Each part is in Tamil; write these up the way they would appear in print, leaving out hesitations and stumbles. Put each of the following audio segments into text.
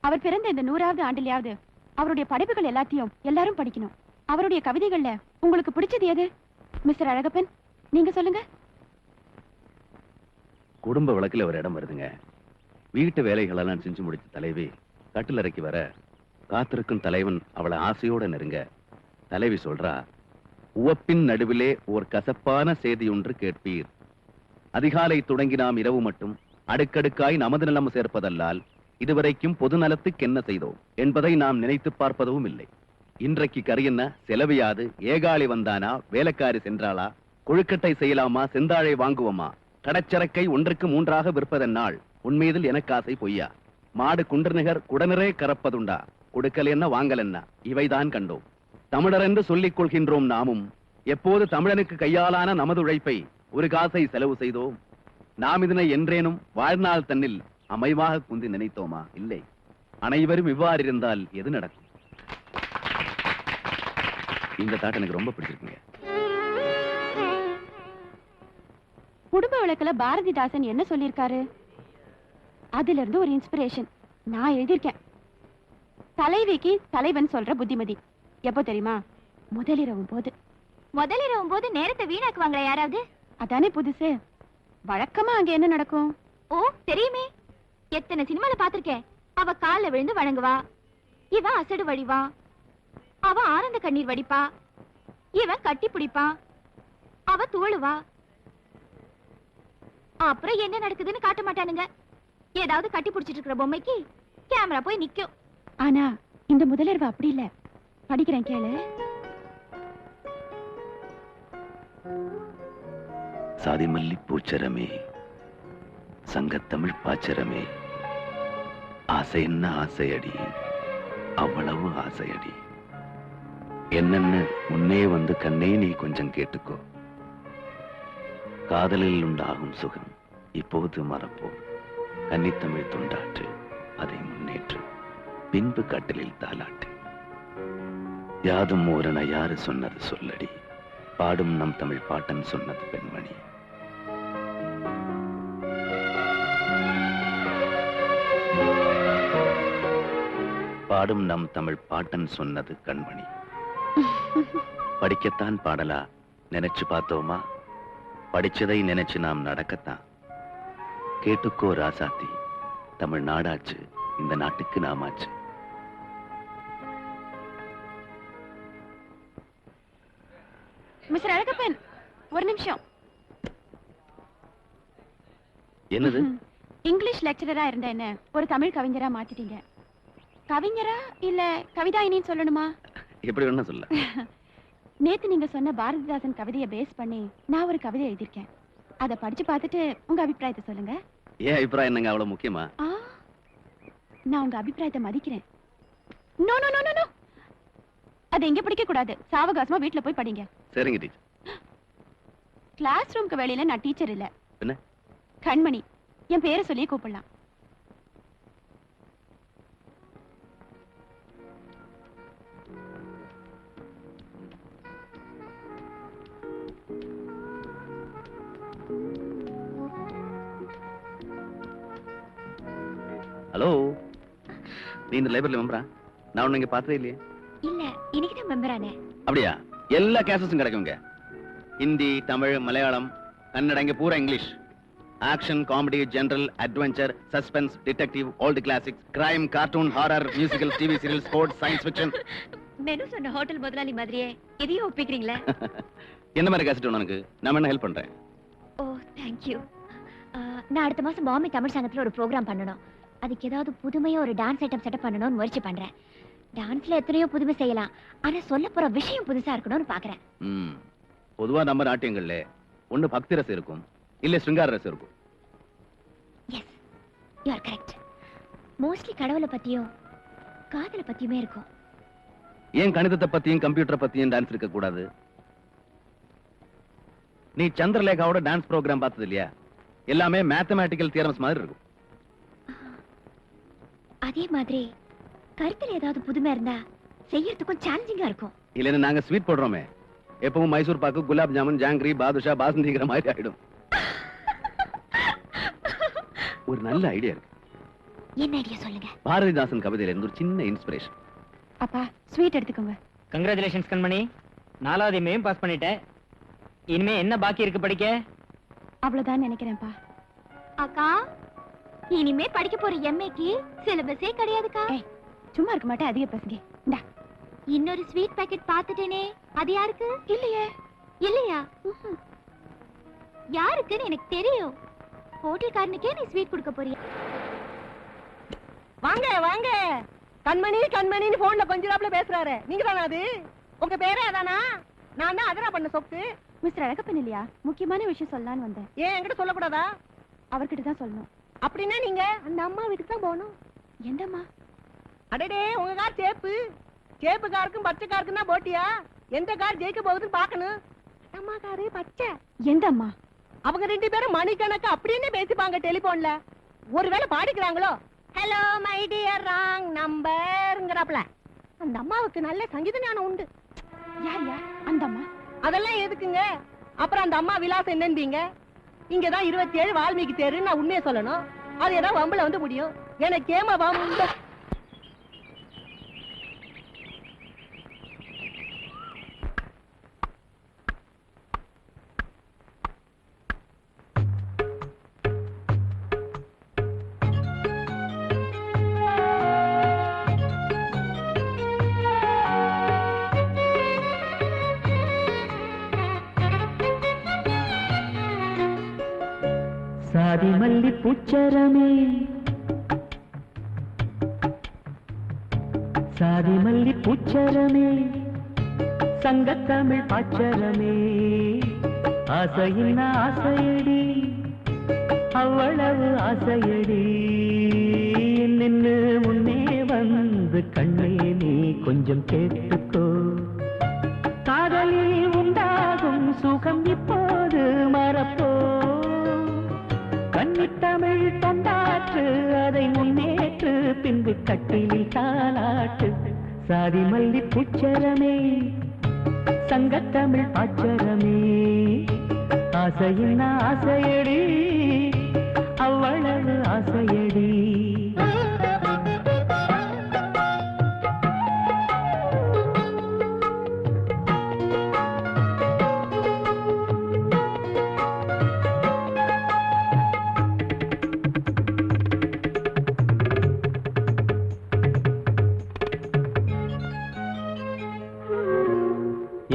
அவர் பிறந்த இந்த 100வது ஆண்டிலாவது அவருடைய படைப்புகள் எல்லாத்தையும் எல்லாரும் படிக்கணும். அவருடைய கவிதைகள்ல உங்களுக்கு பிடிச்சது எது? மிஸ்டர் அழகப்பன், நீங்க சொல்லுங்க. குடும்ப வழக்கில் ஒரு இடம் வருதுங்க. வீட்டு வேலைகளெல்லாம் செஞ்சு முடித்த தலைவி கட்டிலறைக்கு வர காத்திருக்கும் தலைவன் அவளை ஆசையோட நெருங்க தலைவி சொல்றா, உவப்பின் நடுவிலே ஓர் கசப்பான செய்தி ஒன்று கேட்பீர். அதிகாலை தொடங்கி நாம் இரவு மட்டும் அடுக்கடுக்காய் நமது நலம் சேர்ப்பதல்லால் இதுவரைக்கும் பொது நலத்துக்கு என்ன செய்தோம் என்பதை நாம் நினைத்து பார்ப்பதும் இல்லை. இன்றைக்கு கரியென்ன செலவையாது, ஏகாளி வந்தானா, வேலைக்காரி சென்றாளா, கொழுக்கட்டை செய்யலாமா, செந்தாழை வாங்குவோமா, கடச்சரக்கை 1க்கு 3ஆக விற்பதென்னாள், உண்மையில் எனக்கு ஆசை பொய்யா, மாடு குண்டர்நிகர் குடனிறே கறப்பதுண்டா, கொடுக்கல் என்ன வாங்கல் என்ன, இவைதான் கண்டோம். தமிழர் என்று சொல்லிக் கொள்கின்றோம் நாமும், எப்போது தமிழனுக்கு கையாலான நமது உழைப்பை ஒரு காசை செலவு செய்தோம்? நாம் இதனை என்றேனும் வாழ்நாள் தன்னில் அமைவாக குந்தி நினைத்தோமா? இல்லை. அனைவரும் இவ்வாறு இருந்தால் எது நடக்கும்? இந்த தாட் எனக்கு ரொம்ப பிடிச்சிருக்குங்க. குடும்ப வழக்குல பாரதிதாசன் என்ன சொல்லியிருக்காரு? அதுல இருந்து ஒரு இன்ஸ்பிரேஷன் நான் எழுதியிருக்கேன். தலைவிக்கு தலைவன் சொல்ற புத்திமதி எப்போ தெரியுமா? முதலிரவும் போது. முதலிரவும் போது நேரத்தை வீணாக்குவாங்களா யாராவது? அதானே புதுசு. வழக்கமா அங்க என்ன நடக்கும்? ஓ தெரியுமே, எத்தனை சினிமால பாத்திருக்கேன். அவ கால்ல விழுந்து வணங்குவா, இவன் அசடு வடிவா, அவ ஆனந்த கண்ணீர் வடிப்பா, இவன் கட்டி பிடிப்பா, அவ தூளுவா. அப்புறம் என்ன நடக்குதுன்னு காட்ட மாட்டானுங்க. ஏதாவது கட்டி பிடிச்சிட்டு இருக்கிற பொம்மைக்கு கேமரா போய் நிக்கும். ஆனா இந்த முதலிரவு அப்படி இல்ல. படிக்கிறேன் கேளு. சாதிமல்லி பூச்சரமே, சங்கத்தமிழ் பாச்சரமே, ஆசை என்ன ஆசையடி, அவ்வளவு ஆசையடி, என்னென்ன முன்னே வந்து கண்ணே நீ கொஞ்சம் கேட்டுக்கோ, காதலில் உண்டாகும் சுகம் இப்போது மறப்போம், கன்னித்தமிழ் தொண்டாற்று அதை முன்னேற்று, பின்பு கட்டிலில் தாலாட்டு, யாதும் ஓரென யாரு சொன்னது சொல்லடி, பாடும் நம் தமிழ் பாட்டன் சொன்னது பெண்மணி. பாடும் நம் தமிழ் பாட்டன் சொன்னது கண்மணி. படிக்கத்தான் பாடலா நினைச்சு பார்த்தோமா? படிச்சதை நினைச்சு நாம் நடக்கத்தான். கேட்டுக்கோ ராசாத்தி, தமிழ் நாடாச்சு, இந்த நாட்டுக்கு நாமாச்சு. மிஸ்டர் அழகப்பன், ஒரு நிமிஷம். என்னது? இங்கிலீஷ் லெக்சரரா இருந்த என்ன ஒரு தமிழ் கவிஞரா மாத்திட்டீங்க. கவிஞரா இல்ல கவிதாயினின்னு சொல்லணுமா? எப்படி வேணா சொல்ல. நேத்து நீங்க சொன்ன பாரதிதாசன் கவிதையை பேஸ் பண்ணி நான் ஒரு கவிதை எழுதியிருக்கேன். அதை படிச்சு பார்த்துட்டு உங்க அபிப்பிராயத்தை சொல்லுங்க. ஏன் அபிப்பிராயம் என்னங்க அவ்வளவு முக்கியமா? நான் உங்க அபிப்பிராயத்தை மதிக்கிறேன். நோ நோ நோ நோ, அதை எங்க படிக்க கூடாது. சாவகாசமா வீட்டுல போய் படிங்க. சரிங்க டீச்சர். கிளாஸ் ரூம்க்கு வெளியில நான் டீச்சர் இல்ல. என்ன? கண்மணி, என் பேரை சொல்லி கூப்பிடலாம். ஹலோ, நீ இந்த லைப்ரரி மெம்பரா? நான் உன்னை இங்க பார்த்ததே இல்லையே. இல்ல, இன்னைக்கு தான் மெம்பரானே. அப்படியா? எல்லா கேசஸும் கிடைக்குங்க. ஹிந்தி, தமிழ், மலையாளம், கன்னடம், இங்க பூரா English. Action, comedy, general, adventure, suspense, detective, old classics, crime, cartoon, horror, musical, TV serial, sports, science fiction. Menu சொன்ன ஹோட்டல் முதலாளி மாதிரியே எதையும் ஒப்பிக்கிறீங்களே. என்ன மாதிரி கேசட் உனக்கு? நான் என்ன ஹெல்ப் பண்றேன்? ஓ தேங்க்யூ. நான் அடுத்த மாசம் பாம்பே தமிழ் சங்கத்துல ஒரு ப்ரோக்ராம் பண்ணணும். அதுக்கு ஏதாவது புதுமையா ஒரு டான்ஸ் ஐட்டம் செட்டப் பண்ணணும்னு முயற்சி பண்றேன். டான்ஸ்ல எத்தனையோ புதுமை செய்யலாம், ஆனா சொல்ல போற விஷயம் புதுசா இருக்கணும்னு பாக்குறேன். பொதுவா நம்ம நாட்டியங்கள்ல ஒண்ணு பக்தி ரசம் இருக்கும், இல்ல சிருங்கார ரசம் இருக்கும். Yes, you are correct. Mostly கடவுளை பத்தியும் காதலை பத்தியுமே இருக்கும். ஏன் கணிதத்தை பத்தியும் கம்ப்யூட்டரை பத்தியும் டான்ஸ் இருக்க கூடாது? நீ சந்திரலேகாவோட டான்ஸ் ப்ரோக்ராம் பார்த்தது இல்லையா? எல்லாமே மேத்தமேட்டிக்கல் தியரம்ஸ் மாதிரி இருக்கும். அதே மாதிரி கருத்துல ஏதாவது புதுமை இருந்தா செய்யறதுக்கும் சேலஞ்சிங்கா இருக்கும். இல்லன்னு நாங்க ஸ்வீட் போடுறோமே, எப்பவும் மைசூர் பாக்கு, குலாப் ஜாமுன், ஜாங்கிரி, பாதுஷா, பாசந்திங்கிற மாதிரி ஆயிடும். ஒரு நல்ல ஐடியா இருக்கு. என்ன ஐடியா சொல்லுங்க. பாரதிதாசன் கவிதையில இருந்து ஒரு சின்ன இன்ஸ்பிரேஷன். அப்பா ஸ்வீட் எடுத்துக்கோங்க. கங்க்ராச்சுலேஷன்ஸ் கண்மணி, 4வது எம்ஏயும் பாஸ் பண்ணிட்டேன். இனிமே என்ன பாக்கி இருக்கு படிக்க? அவ்வளவுதான் நினைக்கிறேன்ப்பா. அக்கா, இனிமே படிக்க போற எம்ஏக்கு சிலபஸே கிடையாதுக்கா. சும்மா இருக்க மாட்டேன், அதிக பேசுங்க. இந்தா. இன்னொரு ஸ்வீட் பாக்கெட் பாத்துட்டேனே, அது யாருக்கு? இல்லையே. இல்லையா? யாருக்குன்னு எனக்கு தெரியும். ஹோட்டல்காரனுக்கே நீ ஸ்வீட் கொடுக்க போறியா? வாங்க வாங்க, கண்மணி கண்மணின்னு போன்ல கொஞ்சிராப்ல பேசுறாரு. நீங்க தானா அது? உங்க பேரே அதானா? நான் தான் அதரா பண்ண சொக்கு. மிஸ்டர் அழகப்பன் இல்லையா? முக்கியமான விஷயம் சொல்லலான்னு வந்தேன். ஏன் என்கிட்ட சொல்லக்கூடாதா? அவர்கிட்ட தான் சொல்லணும். அப்படின்னா நீங்க அந்த அம்மா வீட்டுக்கு தான் போகணும். எந்தம்மா? அடடே, உங்க கார் சேப்பு. சேப்பு காருக்கும் பச்சை காருக்கும் தான் போட்டியா? எந்த கார் ஜெயிக்க போகுதுன்னு பாக்கணும். அம்மா காரு பச்சை. எந்த அம்மா? அவங்க 2 பேரும் மணிக்கணக்கு அப்படின்னு பேசிப்பாங்க டெலிபோன்ல. ஒருவேளை பாடிக்கிறாங்களோ, ஹலோ மை டியர் ராங் நம்பர்ங்கறாப்ல. அந்த அம்மாவுக்கு நல்ல சங்கீத ஞானம் உண்டு. யார் அந்த அம்மா? அதெல்லாம் எதுக்குங்க? அப்புறம் அந்த அம்மா விலாசம் என்னன்பீங்க? இங்கதான் 27 வால்மீகி தேரு. நான் உண்மையை சொல்லணும். அது ஏதாவது வம்புல வந்து முடியும். எனக்கு ஏமா வம்பு? சாதி மல்லி பூச்சரமே, சாதி மல்லி பூச்சரமே, சங்கத்தமிழ் பாச்சரமே, ஆசையின் ஆசையடி, அவ்வளவு ஆசையடி, நின்னு முன்னே வந்து கண்ணே நீ கொஞ்சம் கேட்டுக்கோ. காதலில் உண்டாகும் சுகம் இப்போது மறப்போ. கன்னித்தமிழ் தொண்டாற்று, அதை முன்னேற்று, பின்பு கட்டிலில் தாலாட்டு. சாதி மல்லி பூச்சரமே, சங்கத்தமிழ் பாச்சரமே, ஆசையின் ஆசையடி, அவ்வளவு ஆசையடி.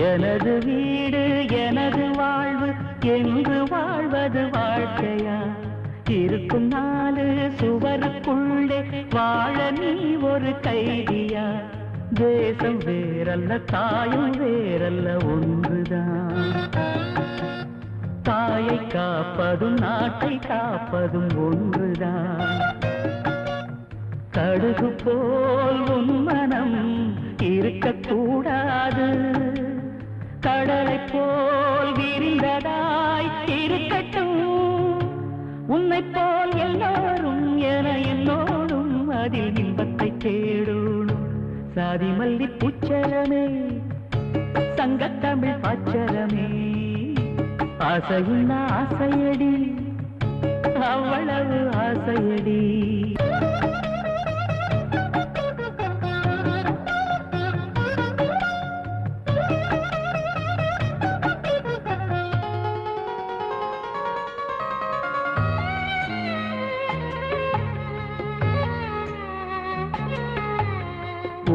எனது வீடு எனது வாழ்வு என்று வாழ்வது வாழ்க்கையா? இருக்கும் 4 சுவருக்குள்ளே வாழ நீ ஒரு கைதியா? தேசம் வேறல்ல, தாயும் வேறல்ல, ஒன்றுதான். தாயை காப்பதும் நாட்டை காப்பதும் ஒன்றுதான். கடுகு போல் உன் மனம் இருக்கக்கூடாது, கடலை போல் விரிந்ததாய் இருக்கட்டும். உன்னை போல் எல்லோரும் என என்னோடும் அதில் இன்பத்தை தேடணும். சாதி மல்லி பூச்சரமே, சங்கத்தமிழ் பாச்சரமே, ஆசையின் ஆசையடி, அவ்வளவு ஆசையடி.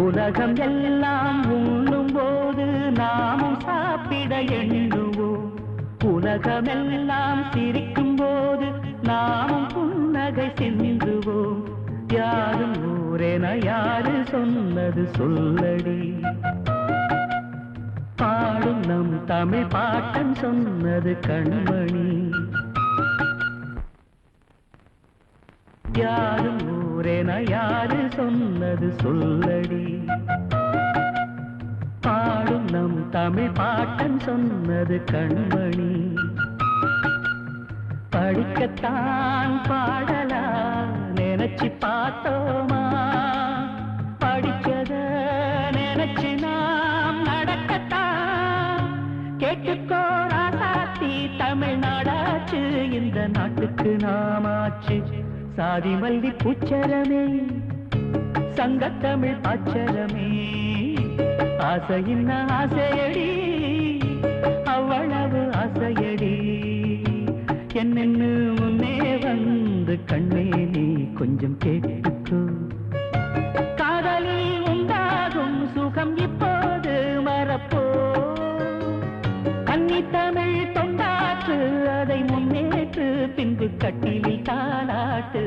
உலகம் எல்லாம் உண்ணும் போது நாமும் சாப்பிட எண்ணுவோம். உலகமெல்லாம் சிரிக்கும் போது நாமும் புன்னகை சிந்துவோம். யாரும் ஊரென யாரு சொன்னது சொல்லடி? பாடும் நம் தமிழ் பாட்டன் சொன்னது கண்மணி. யாரும் ஊரென யாரு சொன்னது சொல்லடி? பாடும் நம் தமிழ் பாட்டன் சொன்னது கண்மணி. படிக்கத்தான் பாடலா நினைச்சு பார்த்தோமா? படிச்சத நினைச்சு நாம் நடக்கத்தான். கேட்டுக்கோ ராசாத்தி, தமிழ்நாடாச்சு இந்த நாட்டுக்கு நாமாச்சு. சாதி மல்லி பூச்சரமே சங்கத்தமிழ் பாச்சரமே ஆசையின் ஆசையடி அவ்வளவு ஆசையடி என்னென்னு முன்னே வந்து கண்ணே நீ கொஞ்சம் கேட்டுக்கோ காதலில் உண்டாகும் சுகம் இப்போது மறப்போ கன்னி தமிழ் தொண்டாற்று அதை முன்னேற்று பின்பு கட்டிலில் தாளாட்டு